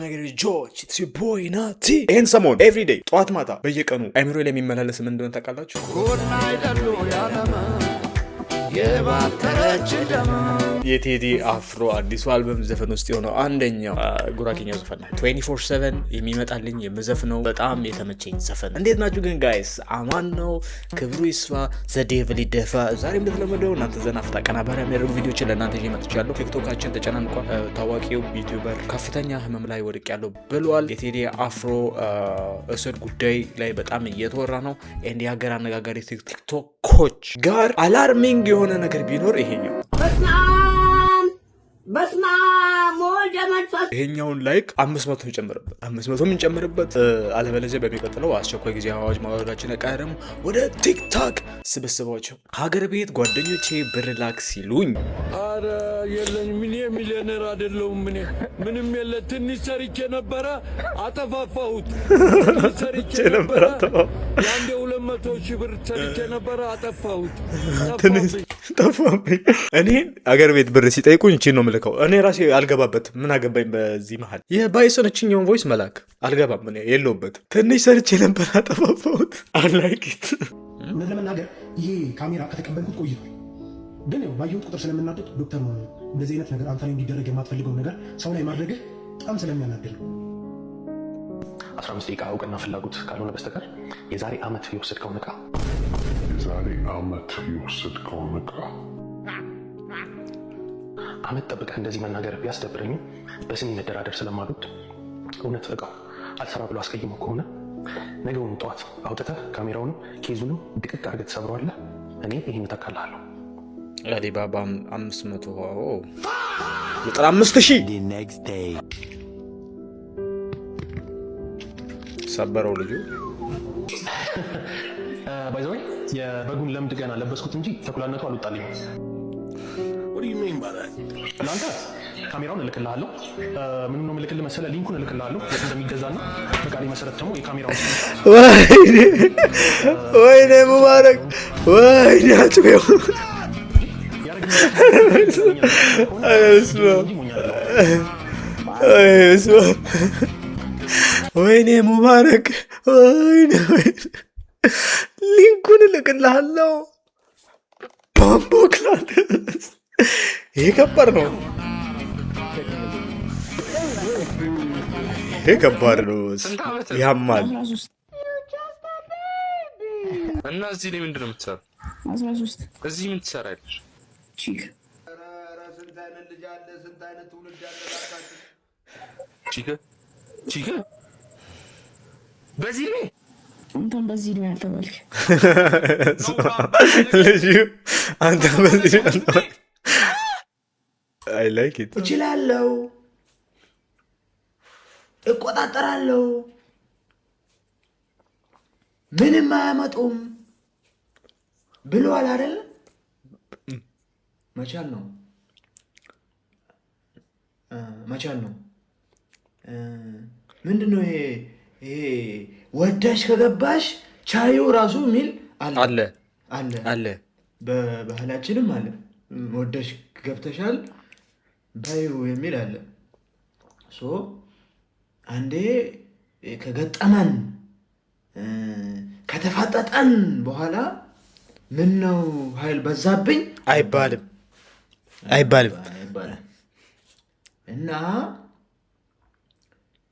ነገር ጆርጅ ኢትስ ዩር ቦይ ናቲ። ይሄን ሰሞን ኤቭሪ ዴይ ጠዋት ማታ በየቀኑ አይምሮ ላይ የሚመላለስ ምን እንደሆነ ታውቃላችሁ? የቴዲ አፍሮ አዲሱ አልበም ዘፈን ውስጥ የሆነው አንደኛው ጉራጌኛው ዘፈን ነው። 24/7 የሚመጣልኝ የምዘፍነው በጣም የተመቸኝ ዘፈን። እንዴት ናችሁ ግን ጋይስ? አማን ነው፣ ክብሩ ይስፋ፣ ዘዴቭል ይደፋ። ዛሬ እንደተለመደው እናንተ ዘና ፍታ ቀናባሪ የሚያደርጉ ቪዲዮችን ለእናንተ ይዤ መጥቻለሁ። ቲክቶካችን ተጨናንቋል። ታዋቂው ዩቲዩበር ከፍተኛ ህመም ላይ ወድቅ ያለው ብሏል። የቴዲ አፍሮ እስር ጉዳይ ላይ በጣም እየተወራ ነው። እንዲ ሀገር አነጋጋሪ ቲክቶኮች ጋር አላርሚንግ የሆነ ነገር ቢኖር ይሄኛው ይሄኛውን ላይክ 500 ይጨምርበት 500 የምንጨምርበት አለበለዚያ በሚቀጥለው አስቸኳይ ጊዜ አዋጅ ማውረዳችን ቀርም ወደ ቲክቶክ ስብስባቸው ሀገር ቤት ጓደኞቼ ብር ላክ ሲሉኝ አረ የለኝ ምን ሚሊዮነር አይደለሁም ምንም የለ ትንሽ ሰርቼ ነበረ አጠፋፋሁት ሰርቼ ነበረ ያንዴ 200 ሺህ ብር ሰርቼ ነበረ አጠፋሁት ጠፋብኝ እኔ ሀገር ቤት ብር ሲጠይቁኝ እቺ ነው ልከው እኔ ራሴ አልገባበት ምን አገባኝ በዚህ መሃል የባይሰን እችኛውን ቮይስ መላክ አልገባም እኔ የለውበት ትንሽ ሰርቼ ነበር አጠፋፋሁት አላይኪት ምን ለመናገር ይሄ ካሜራ ከተቀበልኩት ቆይቷል ግን ያው ባየሁት ቁጥር ስለምናደድ ዶክተር ነው እንደዚህ አይነት ነገር አንተ ላይ እንዲደረግ የማትፈልገው ነገር ሰው ላይ ማድረግ በጣም ስለሚያናድድ ነው 15 ደቂቃ እውቅና ፍላጎት ካልሆነ በስተቀር የዛሬ ዓመት የወሰድከውን ዕቃ ዓመት ጠብቀህ እንደዚህ መናገር ቢያስደብረኝም በስሜ መደራደር ስለማልወድ እውነት ዕቃው አልሰራ ብሎ አስቀይሞ ከሆነ ነገውኑ ጠዋት አውጥተህ ካሜራውንም ኬዙንም ድቅቅ አድርገህ ትሰብረዋለህ። እኔ ይህን እተካልሃለሁ። አሊባባ 500 95,000 ሰበረው ልጁ ባይዘወይ የበጉን ለምድ ገና ለበስኩት እንጂ ተኩላነቱ አልወጣልኝም። ለአንተ ካሜራውን እልክልሃለሁ። ምንም ነው እልክልህ መሰለህ? ሊንኩን እልክልሃለሁ እንደሚገዛና በቃሌ መሰረት ደግሞ የካሜራውን ወይኔ ሙባረክ ወይኔ አጭቤው ወይኔ ሙባረክ ወይኔ ሊንኩን እልክልሃለሁ ባምቦክላት ይሄ ከባድ ነው። ይሄ ከባድ ነው። ያማል። እና እዚህ ላይ ምንድነው የምትሰራው? 13 እዚህ ምን ትሰራለሽ? ቺክ ቺክ በዚህ ላይ አንተም በዚህ ነው ያልተባልክ ልጅ አንተ በዚህ ነው I like it. እችላለሁ፣ እቆጣጠራለሁ፣ ምንም አያመጡም ብሏል አይደል? መቻል ነው ምንድነው ይሄ ወዳሽ ከገባሽ ቻዩ ራሱ ሚል አለ በባህላችንም አለ ወዳሽ ገብተሻል ባዩ የሚል አለ። አንዴ ከገጠመን ከተፋጠጠን በኋላ ምን ነው ኃይል በዛብኝ አይባልም እና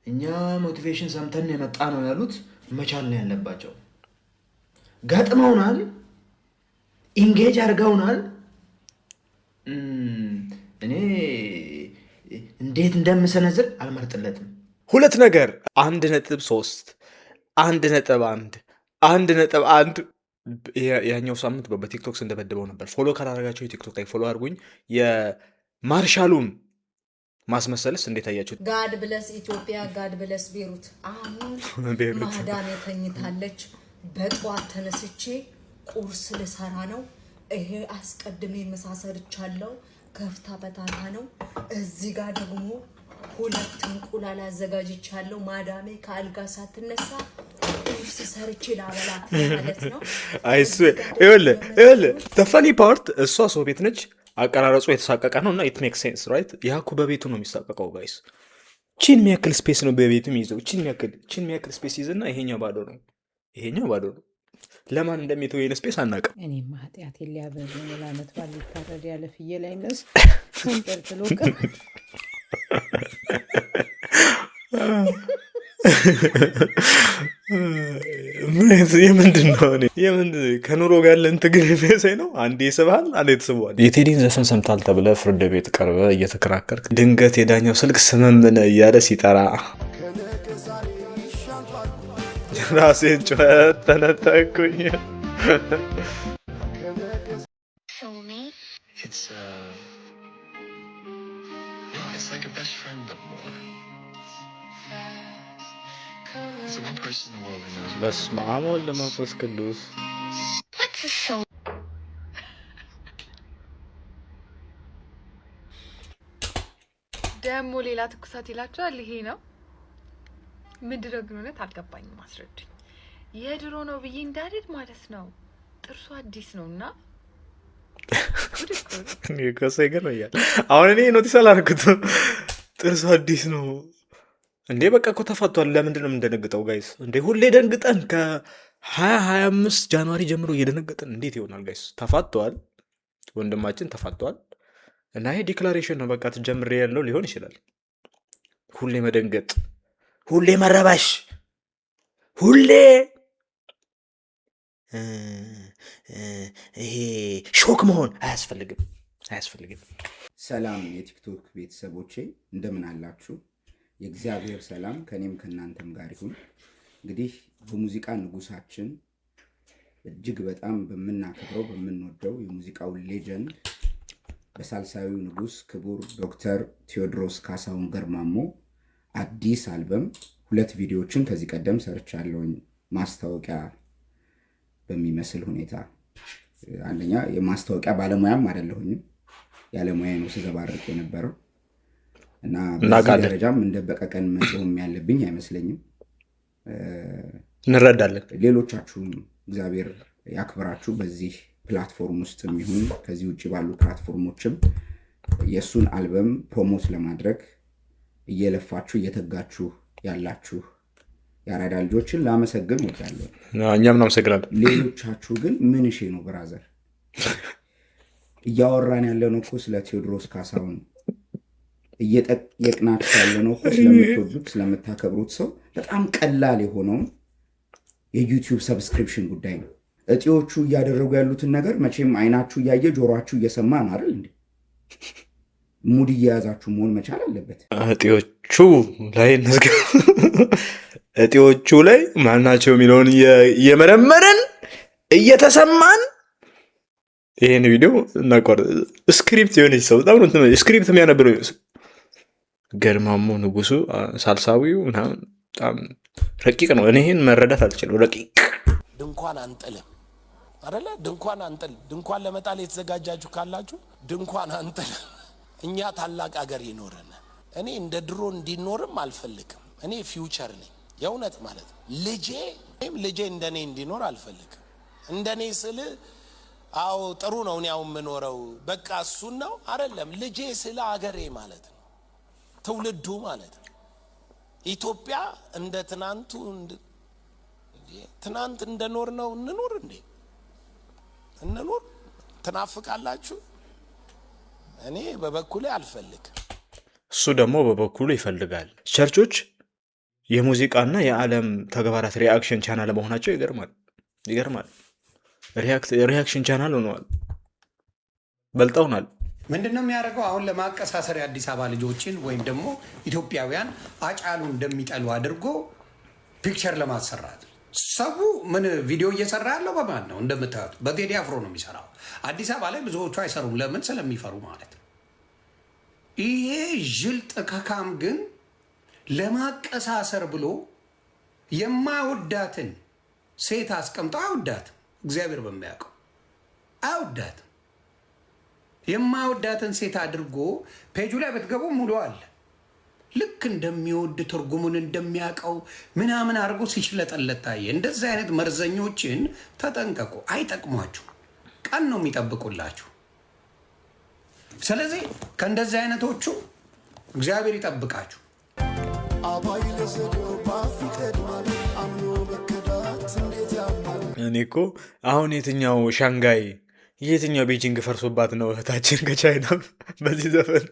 እኛ ሞቲቬሽን ሰምተን የመጣ ነው ያሉት መቻል ነው ያለባቸው። ገጥመውናል፣ ኢንጌጅ አድርገውናል። እኔ እንዴት እንደምሰነዝር አልመርጥለትም። ሁለት ነገር 1.3 1.1 1.1 ያኛው ሳምንት በቲክቶክ እንደበደበው ነበር። ፎሎ ካላደረጋችሁ የቲክቶክ ላይ ፎሎ አድርጉኝ። የማርሻሉን ማስመሰልስ እንዴት አያችሁት? ጋድ ብለስ ኢትዮጵያ፣ ጋድ ብለስ ቤሩት። አሁን ማዳም ተኝታለች። በጧት ተነስቼ ቁርስ ልሰራ ነው። ይሄ አስቀድሜ መሳሰርቻለሁ። ከፍታ በታታ ነው። እዚህ ጋር ደግሞ ሁለት እንቁላል አዘጋጅቻለሁ። ማዳሜ ከአልጋ ሳትነሳ ቁርስ ሰርቼ ላበላት ማለት ነው። አይሱ ይኸውልህ ተፈኒ ፓርት እሷ ሰው ቤት ነች። አቀራረጹ የተሳቀቀ ነው እና ኢት ሜክ ሴንስ ራይት። ያኩ በቤቱ ነው የሚሳቀቀው ጋይስ። ቺን የሚያክል ስፔስ ነው በቤቱ የሚይዘው። ቺን የሚያክል ስፔስ ይዝና ይሄኛው ባዶ ነው። ለማን እንደሚተው ይሄን ስፔስ አናውቅም። እኔማ ኃጢአት ሊያበሉ ለዓመት ባል ሊታረድ ያለ ፍየል አይነስ ተንጠልጥሎ የምንድን ነው ከኑሮ ጋር ለእንትግል የሚያሳይ ነው። አንዴ ይስብሃል፣ አንዴ ትስበዋል። የቴዲን ዘፈን ሰምታል ተብለ ፍርድ ቤት ቀርበ እየተከራከርክ ድንገት የዳኛው ስልክ ስመምነ እያለ ሲጠራ ራሴን ጩኸት ተነጠቅኩኝ። በስመ አብ ወወልድ ወመንፈስ ቅዱስ። ደግሞ ሌላ ትኩሳት ይላችኋል። ይሄ ነው ምንድን ነው ግን? እውነት አልገባኝም። አስረዱኝ። የድሮ ነው ብዬ እንዳልል ማለት ነው። ጥርሱ አዲስ ነው እና አሁን እኔ ኖቲስ አላደረኩትም። ጥርሱ አዲስ ነው እንዴ? በቃ እኮ ተፋቷል። ለምንድን ነው የምንደነግጠው ጋይስ? እንዴ ሁሌ ደንግጠን ከ2025 ጃንዋሪ ጀምሮ እየደነገጠን እንዴት ይሆናል ጋይስ? ተፋቷል፣ ወንድማችን ተፋቷል። እና ይሄ ዲክላሬሽን ነው። በቃ ትጀምሬ ያለው ሊሆን ይችላል። ሁሌ መደንገጥ፣ ሁሌ መረባሽ፣ ሁሌ ይሄ ሾክ መሆን አያስፈልግም። ሰላም የቲክቶክ ቤተሰቦቼ እንደምን አላችሁ? የእግዚአብሔር ሰላም ከኔም ከእናንተም ጋር ይሁን። እንግዲህ በሙዚቃ ንጉሳችን እጅግ በጣም በምናከብረው በምንወደው የሙዚቃው ሌጀንድ በሳልሳዊው ንጉስ ክቡር ዶክተር ቴዎድሮስ ካሳሁን ገርማሞ አዲስ አልበም 2 ቪዲዮዎችን ከዚህ ቀደም ሰርቻለሁኝ። ማስታወቂያ በሚመስል ሁኔታ አንደኛ የማስታወቂያ ባለሙያም አይደለሁኝም፣ ያለሙያ ነው ስዘባረቅ የነበረው እና በዚህ ደረጃም እንደበቀቀን መቆም ያለብኝ አይመስለኝም። እንረዳለን። ሌሎቻችሁም እግዚአብሔር ያክብራችሁ። በዚህ ፕላትፎርም ውስጥ የሚሆን ከዚህ ውጭ ባሉ ፕላትፎርሞችም የሱን አልበም ፕሮሞት ለማድረግ እየለፋችሁ እየተጋችሁ ያላችሁ ያራዳ ልጆችን ላመሰግን እወዳለሁ። እኛም እናመሰግናለን። ሌሎቻችሁ ግን ምን እሺ ነው ብራዘር? እያወራን ያለነው እኮ ስለ ቴዎድሮስ ካሳሁን እየጠየቅናችሁ ያለነው እኮ ስለምትወዱት ስለምታከብሩት ሰው በጣም ቀላል የሆነውን የዩቲዩብ ሰብስክሪፕሽን ጉዳይ ነው። እጢዎቹ እያደረጉ ያሉትን ነገር መቼም አይናችሁ እያየ ጆሮአችሁ እየሰማ ነው አይደል እንዴ? ሙድ እየያዛችሁ መሆን መቻል አለበት። እጢዎቹ ላይ ማናቸው የሚለውን እየመረመረን እየተሰማን ይሄን ቪዲዮ እናቋርጥ። ስክሪፕት የሆነች ሰው በጣም ነው ስክሪፕት የሚያነብረው ገርማሞ ንጉሱ ሳልሳዊው ምናምን በጣም ረቂቅ ነው። እኔ ይሄን መረዳት አልችልም። ረቂቅ ድንኳን አንጥልም አይደለ? ድንኳን አንጥል። ድንኳን ለመጣል የተዘጋጃችሁ ካላችሁ ድንኳን አንጥል። እኛ ታላቅ ሀገር ይኖረን። እኔ እንደ ድሮ እንዲኖርም አልፈልግም። እኔ ፊውቸር ነኝ የእውነት ማለት ልጄ እንደኔ እንዲኖር አልፈልግም። እንደኔ ስል አዎ ጥሩ ነው እኔ ያው የምኖረው በቃ እሱን ነው አይደለም። ልጄ ስለ ሀገሬ ማለት ነው፣ ትውልዱ ማለት ነው። ኢትዮጵያ እንደ ትናንት እንደኖር ነው እንኖር እንዴ? እንኖር። ትናፍቃላችሁ? እኔ በበኩሌ አልፈልግም። እሱ ደግሞ በበኩሉ ይፈልጋል። ቸርቾች የሙዚቃና የዓለም ተግባራት ሪአክሽን ቻናል መሆናቸው ይገርማል። ሪአክሽን ቻናል ሆነዋል፣ በልጠውናል። ምንድነው የሚያደርገው? አሁን ለማቀሳሰር የአዲስ አበባ ልጆችን ወይም ደግሞ ኢትዮጵያውያን አጫሉ እንደሚጠሉ አድርጎ ፒክቸር ለማሰራት ሰው ምን ቪዲዮ እየሰራ ያለው በማን ነው? እንደምታዩት በቴዲ አፍሮ ነው የሚሰራው። አዲስ አበባ ላይ ብዙዎቹ አይሰሩም። ለምን? ስለሚፈሩ ማለት ነው። ይሄ ዥልጥ ከካም ግን ለማቀሳሰር ብሎ የማይወዳትን ሴት አስቀምጦ አይወዳትም። እግዚአብሔር በሚያውቀው አይወዳትም። የማይወዳትን ሴት አድርጎ ፔጁ ላይ ብትገቡ ሙሉ አለ። ልክ እንደሚወድ ትርጉሙን እንደሚያውቀው ምናምን አድርጎ ሲችለጠለት ታየ። እንደዚህ አይነት መርዘኞችን ተጠንቀቁ። አይጠቅሟችሁ፣ ቀን ነው የሚጠብቁላችሁ። ስለዚህ ከእንደዚህ አይነቶቹ እግዚአብሔር ይጠብቃችሁ። እኔ እኮ አሁን የትኛው ሻንጋይ የትኛው ቤጂንግ ፈርሶባት ነው እህታችን ከቻይና በዚህ ዘፈን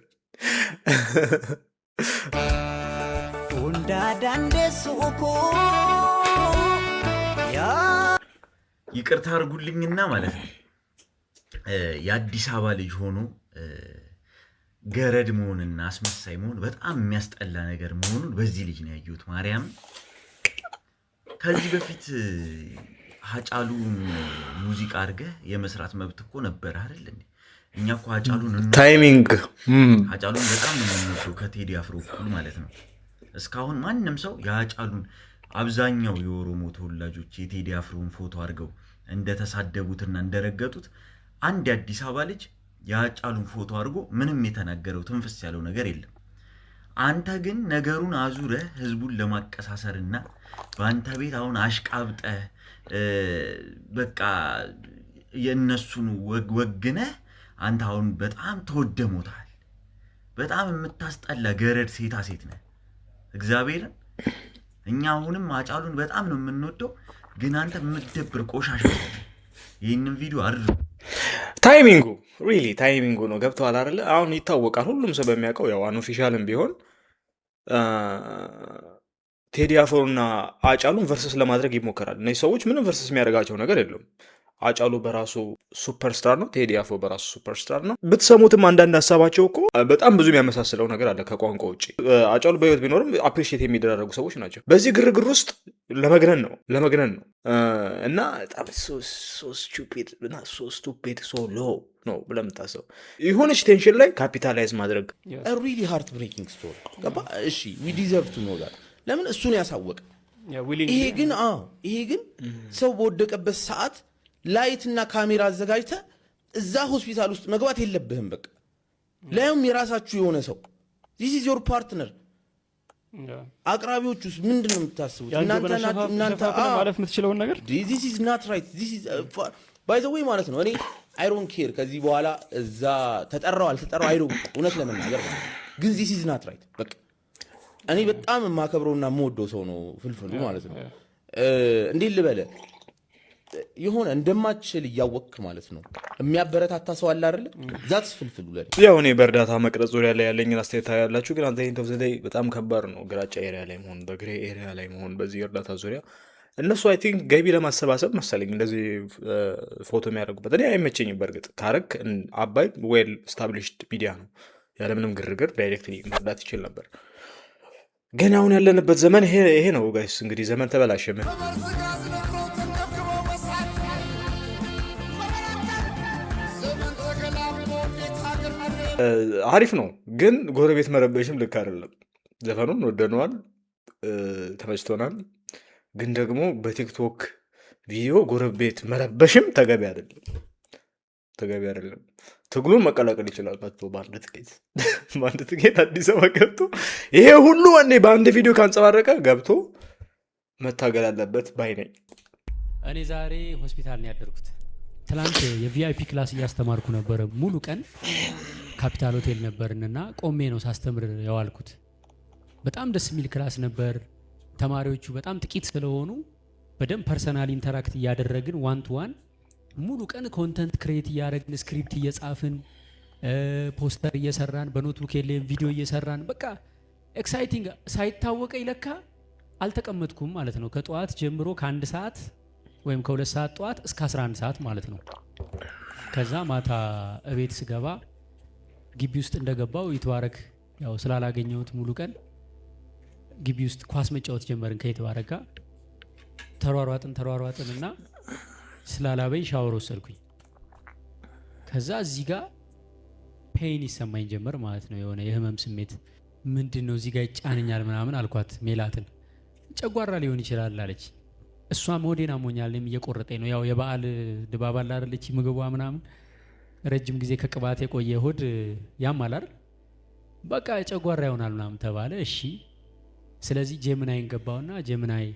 ይቅርታ አድርጉልኝና ማለት ነው የአዲስ አበባ ልጅ ሆኖ ገረድ መሆንና አስመሳይ መሆን በጣም የሚያስጠላ ነገር መሆኑን በዚህ ልጅ ነው ያየሁት። ማርያም ከዚህ በፊት ሀጫሉን ሙዚቃ አድርገህ የመስራት መብት እኮ ነበር አይደል እንዴ? እኛ እኮ ሀጫሉን ሀጫሉን በጣም ነው የምንወደው ከቴዲ አፍሮ እኩል ማለት ነው። እስካሁን ማንም ሰው የሀጫሉን አብዛኛው የኦሮሞ ተወላጆች የቴዲ አፍሮን ፎቶ አድርገው እንደተሳደቡትና እንደረገጡት አንድ የአዲስ አበባ ልጅ የሀጫሉን ፎቶ አድርጎ ምንም የተናገረው ትንፍስ ያለው ነገር የለም። አንተ ግን ነገሩን አዙረህ ህዝቡን ለማቀሳሰርና በአንተ ቤት አሁን አሽቃብጠህ በቃ የእነሱን ወግነህ አንተ አሁን በጣም ተወደሞታል። በጣም የምታስጠላ ገረድ ሴታ ሴት ነህ። እግዚአብሔርን እኛ አሁንም ሀጫሉን በጣም ነው የምንወደው፣ ግን አንተ የምትደብር ቆሻሻ። ይህንን ቪዲዮ አድርጉ። ታይሚንጉ ሪሊ ታይሚንጉ ነው። ገብተዋል አይደለ? አሁን ይታወቃል፣ ሁሉም ሰው በሚያውቀው ያው አንኦፊሻልም ቢሆን ቴዲ አፍሮና አጫሉን ቨርስስ ለማድረግ ይሞከራል። እነዚህ ሰዎች ምንም ቨርስስ የሚያደርጋቸው ነገር የለም። አጫሉ በራሱ ሱፐርስታር ነው፣ ቴዲ አፍሮ በራሱ ሱፐርስታር ነው። ብትሰሙትም አንዳንድ ሀሳባቸው እኮ በጣም ብዙ የሚያመሳስለው ነገር አለ ከቋንቋ ውጭ። አጫሉ በህይወት ቢኖርም አፕሪሺየት የሚደረጉ ሰዎች ናቸው። በዚህ ግርግር ውስጥ ለመግነን ነው እና በጣም ስቱፒድ ሶ ሎ ነው ብለህ የምታስበው የሆነች ቴንሽን ላይ ካፒታላይዝ ማድረግ ሪሊ ሃርት ብሬኪንግ ስቶሪ ገባ። እሺ ዊ ዲዘርቭ ቱ ኖ ዛት ለምን እሱን ያሳወቀ። ይሄ ግን ሰው በወደቀበት ሰዓት ላይትና ካሜራ አዘጋጅተ እዛ ሆስፒታል ውስጥ መግባት የለብህም። በቃ ላዩም የራሳችሁ የሆነ ሰው this is your partner። አቅራቢዎች ውስጥ ምንድን ነው የምታስቡት እናንተ ማለፍ የምትችለውን ነገር this is not right this is by the way ማለት ነው። እኔ I don't care ከዚህ በኋላ እዛ ተጠራው አልተጠራው አይዶ እውነት ለመናገር ግን this is not right። በቃ እኔ በጣም የማከብረውና የምወደው ሰው ነው ፍልፍሉ ማለት ነው። እንዴት ልበለ የሆነ እንደማትችል እያወቅክ ማለት ነው የሚያበረታታ ሰው አለ አይደል? ዛትስ ፍልፍሉ ለኔ። ያው እኔ በእርዳታ መቅረጽ ዙሪያ ላይ ያለኝን አስተያየት ያላችሁ፣ ግን አንተ ኢንተው ዘዴ በጣም ከባድ ነው። ግራጫ ኤሪያ ላይ መሆን፣ በግሬ ኤሪያ ላይ መሆን በዚህ እርዳታ ዙሪያ እነሱ አይ ቲንክ ገቢ ለማሰባሰብ መሰለኝ እንደዚህ ፎቶ የሚያደርጉበት። እኔ አይመቸኝም። በእርግጥ ካረክ አባይ ዌል ስታብሊሽድ ሚዲያ ነው፣ ያለምንም ግርግር ዳይሬክትሊ መርዳት ይችል ነበር። ግን አሁን ያለንበት ዘመን ይሄ ነው ጋይስ። እንግዲህ ዘመን ተበላሸ። አሪፍ ነው፣ ግን ጎረቤት መረበሽም ልክ አይደለም። ዘፈኑን ወደነዋል፣ ተመችቶናል። ግን ደግሞ በቲክቶክ ቪዲዮ ጎረቤት መረበሽም ተገቢ አይደለም። ትግሉን መቀላቀል ይችላል መጥቶ በአንድ ትኬት አዲስ አበባ ገብቶ ይሄ ሁሉ ወኔ በአንድ ቪዲዮ ካንጸባረቀ ገብቶ መታገል አለበት ባይ ነኝ። እኔ ዛሬ ሆስፒታል ነው ያደርኩት። ትላንት የቪአይፒ ክላስ እያስተማርኩ ነበረ። ሙሉ ቀን ካፒታል ሆቴል ነበርንና ቆሜ ነው ሳስተምር የዋልኩት። በጣም ደስ የሚል ክላስ ነበር። ተማሪዎቹ በጣም ጥቂት ስለሆኑ በደንብ ፐርሰናል ኢንተራክት እያደረግን ዋን ቱ ዋን ሙሉ ቀን ኮንተንት ክሬት እያደረግን ስክሪፕት እየጻፍን ፖስተር እየሰራን በኖትቡክ የለም ቪዲዮ እየሰራን በቃ ኤክሳይቲንግ ሳይታወቀ ይለካ አልተቀመጥኩም ማለት ነው። ከጠዋት ጀምሮ ከ1 ሰዓት ወይም ከ2 ሰዓት ጠዋት እስከ 11 ሰዓት ማለት ነው። ከዛ ማታ እቤት ስገባ ግቢ ውስጥ እንደገባው ይተዋረክ ያው ስላላገኘሁት ሙሉ ቀን ግቢ ውስጥ ኳስ መጫወት ጀመርን ከይተዋረክ ጋር ተሯሯጥንና ስላላበኝ ሻወር ወሰድኩኝ። ከዛ እዚህ ጋር ፔን ይሰማኝ ጀመር ማለት ነው። የሆነ የህመም ስሜት ምንድነው እዚህ ጋር ይጫነኛል ምናምን አልኳት ሜላትን። ጨጓራ ሊሆን ይችላል አለች። እሷም ሆዴን አሞኛል እየቆረጠኝ ነው። ያው የበዓል ድባብ አለ አይደለች ምግቧ ምናምን ረጅም ጊዜ ከቅባት የቆየ ሆድ ያማል አይደል? በቃ ጨጓራ ይሆናል ምናምን ተባለ። እሺ ስለዚህ ጀምናይን ገባውና ጀምናይ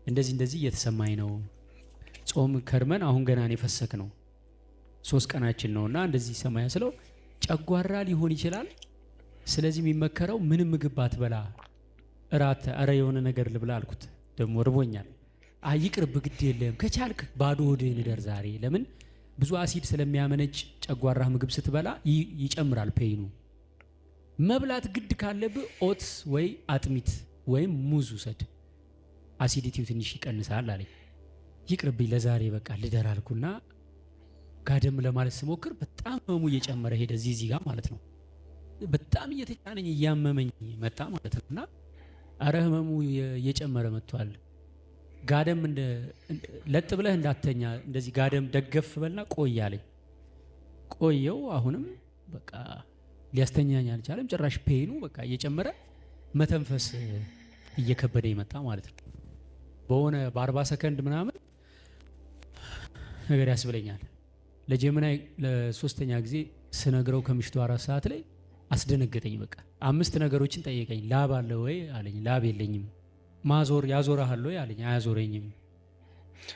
እንደዚህ እየተሰማኝ ነው። ጾም ከርመን አሁን ገና ነው የፈሰክ ነው 3 ቀናችን ነውና እንደዚህ ሰማያ ስለው ጨጓራ ሊሆን ይችላል። ስለዚህ የሚመከረው ምንም ምግብ ባትበላ እራት አረ የሆነ ነገር ልብላ አልኩት። ደግሞ እርቦኛል። ይቅርብ ግድ የለም ከቻልክ ባዶ ሆድህን እደር ዛሬ። ለምን ብዙ አሲድ ስለሚያመነጭ ጨጓራህ ምግብ ስትበላ ይጨምራል ፔኑ። መብላት ግድ ካለብህ ኦትስ ወይ አጥሚት ወይም ሙዝ ውሰድ፣ አሲዲቲው ትንሽ ይቀንሳል አለኝ። ይቅርብኝ ለዛሬ በቃ ልደር አልኩና ጋደም ለማለት ስሞክር በጣም ህመሙ እየጨመረ ሄደ። እዚህ ጋር ማለት ነው። በጣም እየተጫነኝ እያመመኝ መጣ ማለት ነውና አረ ህመሙ እየጨመረ መጥቷል። ጋደም ለጥ ብለህ እንዳተኛ እንደዚህ ጋደም ደገፍ በልና ቆይ አለኝ። ቆየው አሁንም በቃ ሊያስተኛኝ አልቻለም። ጭራሽ ፔኑ በቃ እየጨመረ መተንፈስ እየከበደ ይመጣ ማለት ነው። በሆነ በ40 ሰከንድ ምናምን ነገር ያስብለኛል። ለጀመናይ ለሶስተኛ ጊዜ ስነግረው ከምሽቱ 4 ሰዓት ላይ አስደነገጠኝ። በቃ 5 ነገሮችን ጠየቀኝ። ላብ አለ ወይ አለኝ። ላብ የለኝም። ማዞር ያዞራል ወይ አለኝ። አያዞረኝም።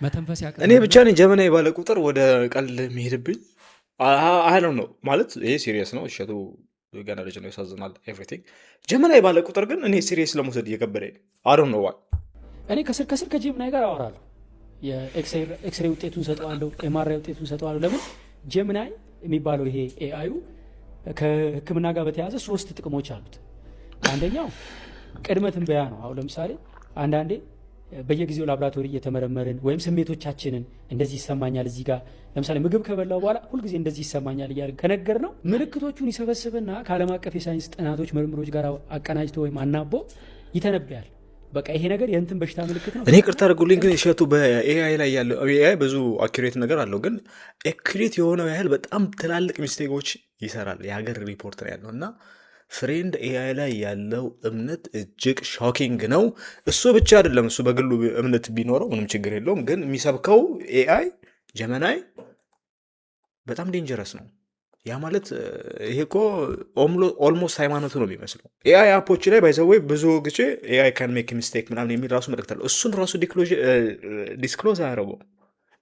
መተንፈስ ያቀ እኔ ብቻ ነኝ ጀመናይ ባለ ቁጥር ወደ ቀልድ የሚሄድብኝ አይ ዶንት ኖ ማለት ይሄ ሲሪየስ ነው። እሸቱ ገና ልጅ ነው፣ ያሳዝናል ኤቭሪቲንግ። ጀመናይ ባለ ቁጥር ግን እኔ ሲሪየስ ለመውሰድ እየከበደኝ ነው። አይ ዶንት ኖ ዋይ። እኔ ከስር ከጀመናይ ጋር አወራለሁ። የኤክስሬ ውጤቱን ሰጠዋለሁ፣ ኤምአርአይ ውጤቱን ሰጠዋለሁ። ለምን ጀመናይ የሚባለው ይሄ ኤአዩ ከህክምና ጋር በተያያዘ 3 ጥቅሞች አሉት። አንደኛው ቅድመ ትንበያ ነው። አሁን ለምሳሌ አንዳንዴ በየጊዜው ላብራቶሪ እየተመረመርን ወይም ስሜቶቻችንን እንደዚህ ይሰማኛል እዚህ ጋር ለምሳሌ ምግብ ከበላው በኋላ ሁልጊዜ እንደዚህ ይሰማኛል እያልን ከነገር ነው ምልክቶቹን ይሰበስብና ከዓለም አቀፍ የሳይንስ ጥናቶች ምርምሮች ጋር አቀናጅቶ ወይም አናቦ ይተነብያል። በቃ ይሄ ነገር የእንትን በሽታ ምልክት ነው። እኔ ቅርታ አድርጉልኝ ግን እሸቱ በኤአይ ላይ ያለው ኤአይ ብዙ አኩሬት ነገር አለው፣ ግን አኩሬት የሆነው ያህል በጣም ትላልቅ ሚስቴኮች ይሰራል። የሀገር ሪፖርት ነው ያለው እና ፍሬንድ ኤአይ ላይ ያለው እምነት እጅግ ሾኪንግ ነው። እሱ ብቻ አይደለም፣ እሱ በግሉ እምነት ቢኖረው ምንም ችግር የለውም፣ ግን የሚሰብከው ኤአይ ጀመናይ በጣም ዴንጀረስ ነው። ያ ማለት ይሄ እኮ ኦልሞስት ሃይማኖቱ ነው የሚመስለው። ኤአይ አፖች ላይ ባይዘወይ ብዙ ጊዜ ኤአይ ካን ሜክ ሚስቴክ ምናምን የሚል ራሱ መልእክት አለው። እሱን ራሱ ዲስክሎዝ አያደርገው።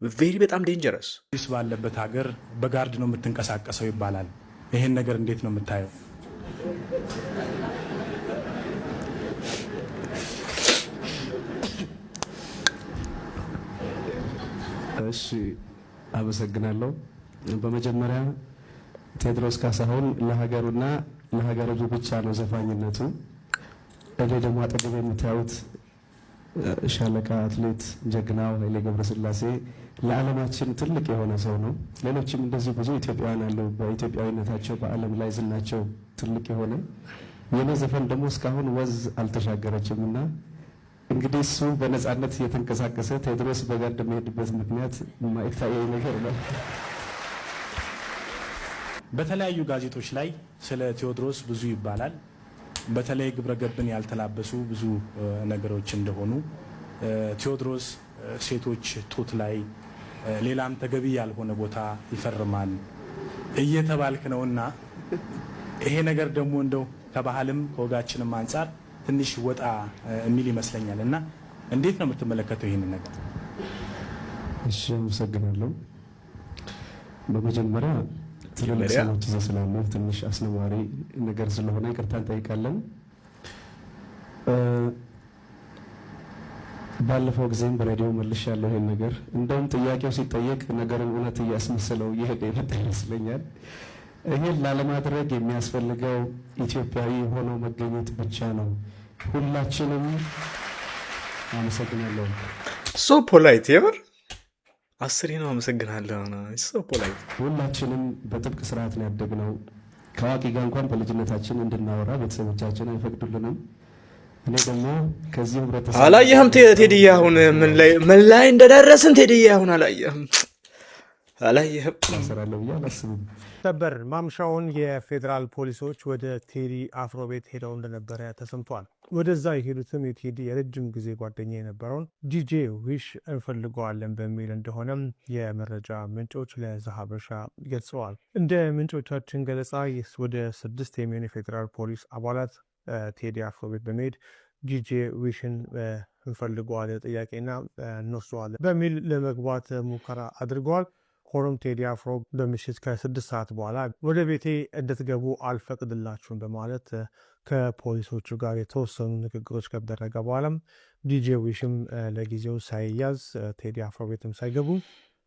ቬሪ በጣም ዴንጀረስ ባለበት ሀገር በጋርድ ነው የምትንቀሳቀሰው ይባላል። ይሄን ነገር እንዴት ነው የምታየው? እሺ አመሰግናለሁ። በመጀመሪያ ቴዎድሮስ ካሳሁን ለሀገሩና ለሀገሩ ብቻ ነው ዘፋኝነቱ። እኔ ደግሞ አጠገብ የምታዩት ሻለቃ አትሌት ጀግናው ኃይሌ ገብረስላሴ ለዓለማችን ትልቅ የሆነ ሰው ነው። ሌሎችም እንደዚህ ብዙ ኢትዮጵያውያን አሉ፣ በኢትዮጵያዊነታቸው በዓለም ላይ ዝናቸው ትልቅ የሆነ። የኔ ዘፈን ደግሞ እስካሁን ወዝ አልተሻገረችም እና እንግዲህ እሱ በነፃነት እየተንቀሳቀሰ ቴዎድሮስ በጋርድ የሚሄድበት ምክንያት የማይታየኝ ነገር ነው። በተለያዩ ጋዜጦች ላይ ስለ ቴዎድሮስ ብዙ ይባላል። በተለይ ግብረገብን ያልተላበሱ ብዙ ነገሮች እንደሆኑ ቴዎድሮስ ሴቶች ጡት ላይ ሌላም ተገቢ ያልሆነ ቦታ ይፈርማል እየተባልክ ነውና ይሄ ነገር ደግሞ እንደው ከባህልም ከወጋችንም አንጻር ትንሽ ወጣ የሚል ይመስለኛል እና እንዴት ነው የምትመለከተው ይሄንን ነገር? እሺ አመሰግናለሁ። በመጀመሪያ ትልልቅ ሰዎች እዛ ስላሉ ትንሽ አስነዋሪ ነገር ስለሆነ ይቅርታ እንጠይቃለን። ባለፈው ጊዜም በሬዲዮ መልሻለሁ ይሄን ነገር። እንደውም ጥያቄው ሲጠየቅ ነገርን እውነት እያስመሰለው እየሄደ የመጣ ይመስለኛል። ይሄን ላለማድረግ የሚያስፈልገው ኢትዮጵያዊ ሆኖ መገኘት ብቻ ነው። ሁላችንም አመሰግናለሁ። ሶ ፖላይት የምር አስሬ ነው አመሰግናለሁ። ሶ ፖላይት ሁላችንም በጥብቅ ስርዓት ነው ያደግነው። ከአዋቂ ጋር እንኳን በልጅነታችን እንድናወራ ቤተሰቦቻችን አይፈቅዱልንም። እኔ ደግሞ ከዚህ ህብረተሰብ አላየህም ቴዲዬ፣ አሁን ምን ላይ እንደደረስን ቴዲዬ፣ አሁን አላየህም ሰራለሁ ብዬ አላስብም። ሰበር ማምሻውን የፌዴራል ፖሊሶች ወደ ቴዲ አፍሮ ቤት ሄደው እንደነበረ ተሰምቷል። ወደዛ የሄዱትም የቴዲ የረጅም ጊዜ ጓደኛ የነበረውን ዲጄ ዊሽ እንፈልገዋለን በሚል እንደሆነም የመረጃ ምንጮች ለዛሀበሻ ገልጸዋል። እንደ ምንጮቻችን ገለጻ ወደ 6 የሚሆኑ የፌዴራል ፖሊስ አባላት ቴዲ አፍሮ ቤት በመሄድ ዲጄ ዊሽን እንፈልገዋለን ጥያቄና እንወስደዋለን በሚል ለመግባት ሙከራ አድርገዋል። ሆኖም ቴዲ አፍሮ በምሽት ከ6 ሰዓት በኋላ ወደ ቤቴ እንድትገቡ አልፈቅድላችሁም በማለት ከፖሊሶቹ ጋር የተወሰኑ ንግግሮች ከተደረገ በኋላም ዲጄ ዊሽም ለጊዜው ሳይያዝ ቴዲ አፍሮ ቤትም ሳይገቡ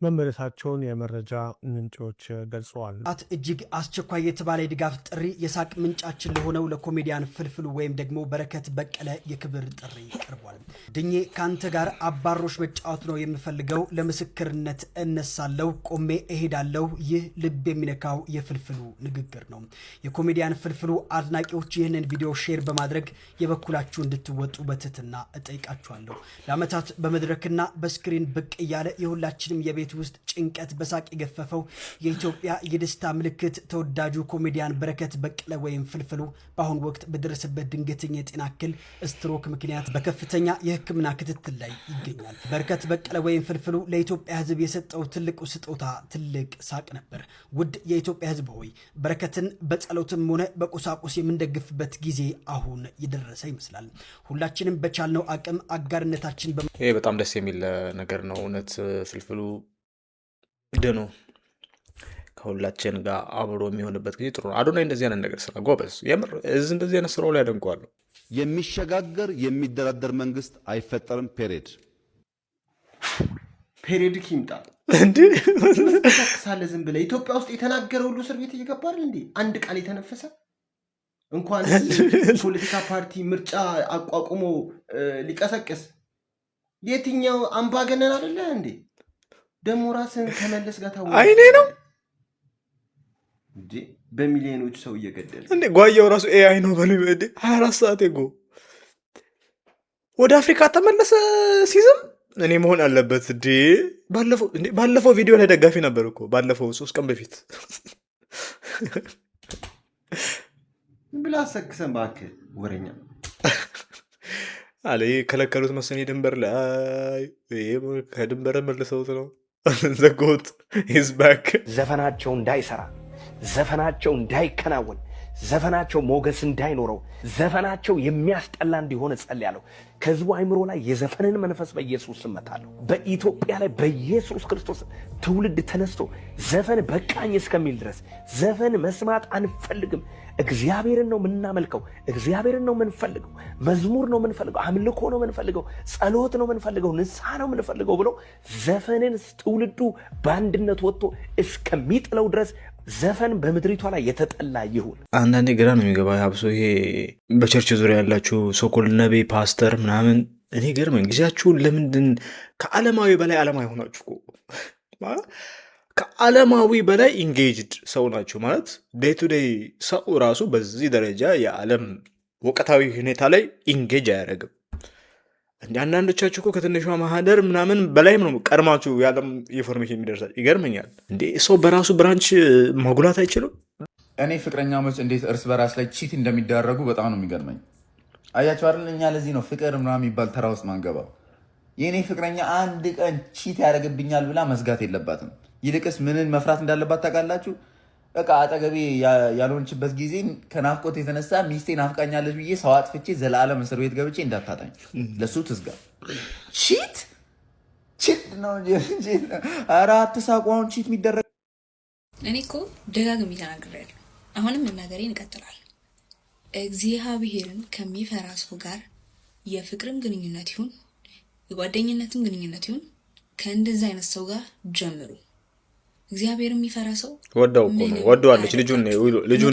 መመለሳቸውን የመረጃ ምንጮች ገልጸዋል። እጅግ አስቸኳይ የተባለ የድጋፍ ጥሪ የሳቅ ምንጫችን ለሆነው ለኮሜዲያን ፍልፍሉ ወይም ደግሞ በረከት በቀለ የክብር ጥሪ ቀርቧል። ድኜ ካንተ ጋር አባሮሽ መጫወት ነው የምፈልገው፣ ለምስክርነት እነሳለሁ፣ ቆሜ እሄዳለሁ። ይህ ልብ የሚነካው የፍልፍሉ ንግግር ነው። የኮሜዲያን ፍልፍሉ አድናቂዎች ይህንን ቪዲዮ ሼር በማድረግ የበኩላችሁ እንድትወጡ በትህትና እጠይቃችኋለሁ። ለዓመታት በመድረክና በስክሪን ብቅ እያለ የሁላችንም የቤት ውስጥ ጭንቀት በሳቅ የገፈፈው የኢትዮጵያ የደስታ ምልክት ተወዳጁ ኮሜዲያን በረከት በቀለ ወይም ፍልፍሉ በአሁኑ ወቅት በደረሰበት ድንገተኛ የጤና እክል ስትሮክ ምክንያት በከፍተኛ የሕክምና ክትትል ላይ ይገኛል። በረከት በቀለ ወይም ፍልፍሉ ለኢትዮጵያ ሕዝብ የሰጠው ትልቁ ስጦታ ትልቅ ሳቅ ነበር። ውድ የኢትዮጵያ ሕዝብ ሆይ በረከትን በጸሎትም ሆነ በቁሳቁስ የምንደግፍበት ጊዜ አሁን የደረሰ ይመስላል። ሁላችንም በቻልነው አቅም አጋርነታችን ይሄ በጣም ደስ የሚል ነገር ነው። እውነት ፍልፍሉ ደኖ ከሁላችን ጋር አብሮ የሚሆንበት ጊዜ ጥሩ ነው። አዶናይ እንደዚህ አይነት ነገር ስራ ጎበዝ፣ የምር እንደዚህ አይነት ስራው ላይ አደንቀዋለሁ። የሚሸጋገር የሚደራደር መንግስት አይፈጠርም። ፔሬድ ኪምጣ እንዴ ሳለ ዝም ብለህ ኢትዮጵያ ውስጥ የተናገረ ሁሉ እስር ቤት እየገባ አይደል እንዴ? አንድ ቃል የተነፈሰ እንኳን ፖለቲካ ፓርቲ ምርጫ አቋቁሞ ሊቀሰቅስ የትኛው አምባገነን አይደለ እንዴ? ደሞ ራስን ከመለስ ጋር ታወቀ አይኔ ነው እንዴ? በሚሊዮኖች ሰው እየገደለ እንዴ? ጓያው ራሱ ኤአይ ነው በሉ እንዴ? 24 ሰዓት እኮ ወደ አፍሪካ ተመለሰ ሲዝም እኔ መሆን አለበት እንዴ? ባለፈው ቪዲዮ ላይ ደጋፊ ነበር እኮ ባለፈው 3 ቀን በፊት ብላ አሰክሰን እባክህ ወሬኛ አለ ከለከሉት መሰለኝ ድንበር ላይ ከድንበር መልሰውት ነው ዘጎት ሂዝ ባክ ዘፈናቸው እንዳይሰራ ዘፈናቸው እንዳይከናወን ዘፈናቸው ሞገስ እንዳይኖረው ዘፈናቸው የሚያስጠላ እንዲሆን ጸልያለሁ። ከህዝቡ አይምሮ ላይ የዘፈንን መንፈስ በኢየሱስ ስም መታለሁ። በኢትዮጵያ ላይ በኢየሱስ ክርስቶስ ትውልድ ተነስቶ ዘፈን በቃኝ እስከሚል ድረስ ዘፈን መስማት አንፈልግም፣ እግዚአብሔርን ነው የምናመልከው፣ እግዚአብሔርን ነው የምንፈልገው፣ መዝሙር ነው የምንፈልገው፣ አምልኮ ነው የምንፈልገው፣ ጸሎት ነው የምንፈልገው፣ ንስሐ ነው የምንፈልገው ብሎ ዘፈንን ትውልዱ በአንድነት ወጥቶ እስከሚጥለው ድረስ ዘፈን በምድሪቷ ላይ የተጠላ ይሁን። አንዳንዴ ግራ ነው የሚገባ አብሶ ይሄ በቸርች ዙሪያ ያላችሁ ሶኮል ነቢ ፓስተር ምናምን እኔ ገርመኝ ጊዜያችሁን ለምንድን ከዓለማዊ በላይ ዓለማዊ ሆናችሁ ከዓለማዊ በላይ ኢንጌጅድ ሰው ናቸው ማለት ዴይ ቱ ዴይ ሰው ራሱ በዚህ ደረጃ የዓለም ወቅታዊ ሁኔታ ላይ ኢንጌጅ አያደርግም። እንደ አንዳንዶቻችሁ እኮ ከትንሿ ማህደር ምናምን በላይም ነው ቀድማችሁ የዓለም ኢንፎርሜሽን የሚደርሳል። ይገርመኛል እንዴ ሰው በራሱ ብራንች ማጉላት አይችልም። እኔ ፍቅረኛሞች እንዴት እርስ በራስ ላይ ቺት እንደሚዳረጉ በጣም ነው የሚገርመኝ። አያችሁ አይደል? እኛ ለዚህ ነው ፍቅር ምናምን የሚባል ተራ ውስጥ ማንገባው። የእኔ ፍቅረኛ አንድ ቀን ቺት ያደርግብኛል ብላ መዝጋት የለባትም። ይልቅስ ምንን መፍራት እንዳለባት ታውቃላችሁ? በቃ አጠገቤ ያልሆነችበት ጊዜ ከናፍቆት የተነሳ ሚስቴ ናፍቃኛለች ብዬ ሰው አጥፍቼ ዘላለም እስር ቤት ገብቼ እንዳታጣኝ ለሱ ትዝጋ። ቺት ነው እንጂ ኧረ አትሳቁ። አሁን ቺት የሚደረግ እኔ እኮ ደጋግሜ ተናግሬያለሁ። አሁንም መናገሬን እቀጥላለሁ። እግዚአብሔርን ከሚፈራ ሰው ጋር የፍቅርም ግንኙነት ይሁን የጓደኝነትም ግንኙነት ይሁን ከእንደዚህ አይነት ሰው ጋር ጀምሩ። እግዚአብሔር የሚፈራ ሰው ወደዋለች። ልጁን ነው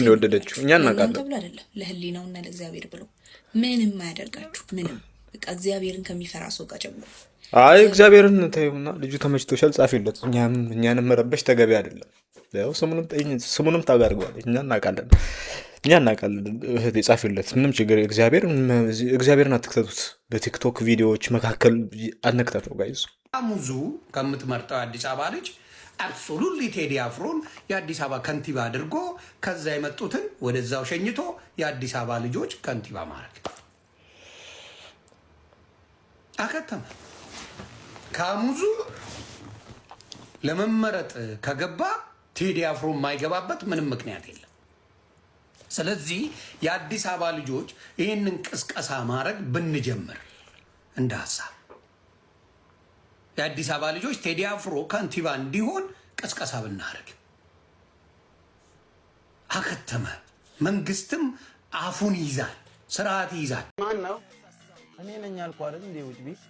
የወደደችው። እኛ እናውቃለን ተብሎ አይደለም ለህሊናውና ለእግዚአብሔር ብሎ ምንም አያደርጋችሁ። ምንም በቃ እግዚአብሔርን ከሚፈራ ሰው ጋር ጀምሩ። አይ እግዚአብሔርን ታዩና ልጁ ተመችቶሻል ጻፊለት። እኛንም መረበሽ ተገቢ አይደለም። ያው ስሙንም ታጋርገዋለች። እኛ እናውቃለን እህቴ ጻፊለት፣ ምንም ችግር። እግዚአብሔርን አትክተቱት። በቲክቶክ ቪዲዮዎች መካከል አትነክተቱ ጋይዝ። ሙዙ ከምትመርጠው የአዲስ አበባ ልጅ አብሶሉትሊ ቴዲ አፍሮን የአዲስ አበባ ከንቲባ አድርጎ ከዛ የመጡትን ወደዛው ሸኝቶ የአዲስ አበባ ልጆች ከንቲባ ማድረግ አከተመ። ካሙዙ ለመመረጥ ከገባ ቴዲ አፍሮ የማይገባበት ምንም ምክንያት የለም። ስለዚህ የአዲስ አበባ ልጆች ይህንን ቅስቀሳ ማድረግ ብንጀምር እንደ ሀሳብ የአዲስ አበባ ልጆች ቴዲ አፍሮ ከንቲባ እንዲሆን ቅስቀሳ ብናደርግ አከተመ። መንግስትም አፉን ይይዛል፣ ስርዓት ይይዛል። ማን ነው? እኔ ነኝ አልኩ አይደል እንዴ? ውጭ ቤት።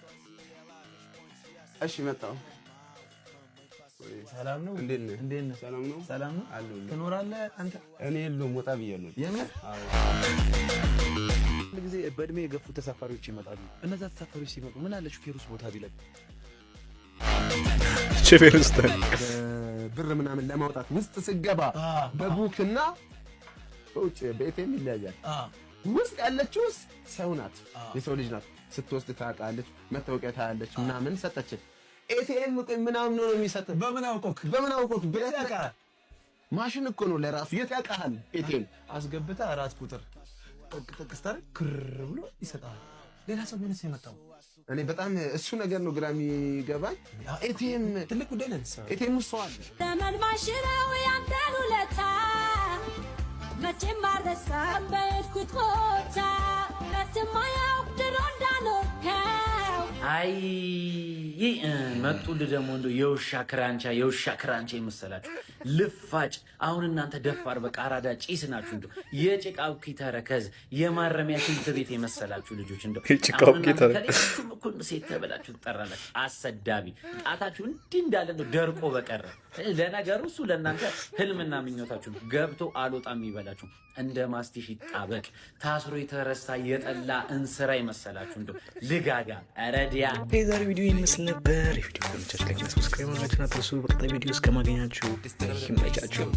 እሺ መጣሁ። ሰላም ነው? እንዴት ነህ? ሰላም ነው? ሰላም ነው አሉ። ትኖራለህ አንተ? እኔ የለውም ወጣ ብያለሁ። የምር? አዎ። ጊዜ በእድሜ የገፉ ተሳፋሪዎች ይመጣሉ። እነዛ ተሳፋሪዎች ሲመጡ ምን አለ ሹፌሩስ ቦታ ቢለቅ ሹፌሩስ ብር ምናምን ለማውጣት ውስጥ ስገባ በቡክና ውጭ በኤቲኤም ይለያያል። ውስጥ ያለችው ሰው ናት፣ የሰው ልጅ ናት። ስትወስድ ታውቃለች፣ መታወቂያ ታያለች ምናምን ሰጠችን። ኤቲኤም ምናምን ነው የሚሰጥ። በምን አውቆክ? ማሽን እኮ ነው ለራሱ። የት ያውቃል? ኤቲኤም አስገብታ 4 ቁጥር ተከስታር ክር ብሎ ይሰጣል። ሌላ ሰው ምን ሲመጣው እኔ በጣም እሱ ነገር ነው ግራ የሚገባኝ። ኤቲኤም ትልቅ ጉዳይ ነው። ኤቲኤም ውስጥ አለ ተመን ማሽነው ያንተን ውለታ መቼም አልረሳም በሄድኩት ቦታ ለትማያውቅ ድሮ እንዳኖርከው። አይ መጡልህ ደግሞ እንደው የውሻ ክራንቻ የመሰላችሁ ልፋጭ። አሁን እናንተ ደፋር በቃ አራዳ ጪስ ናችሁ። እንደው የጭቃው ኪተረከዝ የማረሚያ ሽንት ቤት የመሰላችሁ ልጆች እንደው የጭቃው ኪተረከዝ እኮ ሴት ተበላችሁ ትጠራላችሁ። አሰዳቢ ጣታችሁ እንዲህ እንዳለ እንደው ደርቆ በቀረ። ለነገሩ እሱ ለእናንተ ህልምና ምኞታችሁ ገብቶ አልወጣም ይበላችሁ። እንደ ማስቲሽ ይጣበቅ ታስሮ የተረሳ የጠላ እንስራ የመሰላችሁ እንደው ልጋጋ ረዲያ። የዛሬ ቪዲዮ ይመስል ነበር። የቪዲዮ ተመቻችሁ፣ ላይክ እና ሰብስክራይብ ማድረጋችሁን አትርሱ። በቀጣይ ቪዲዮ እስከማገኛችሁ ይመቻችሁ።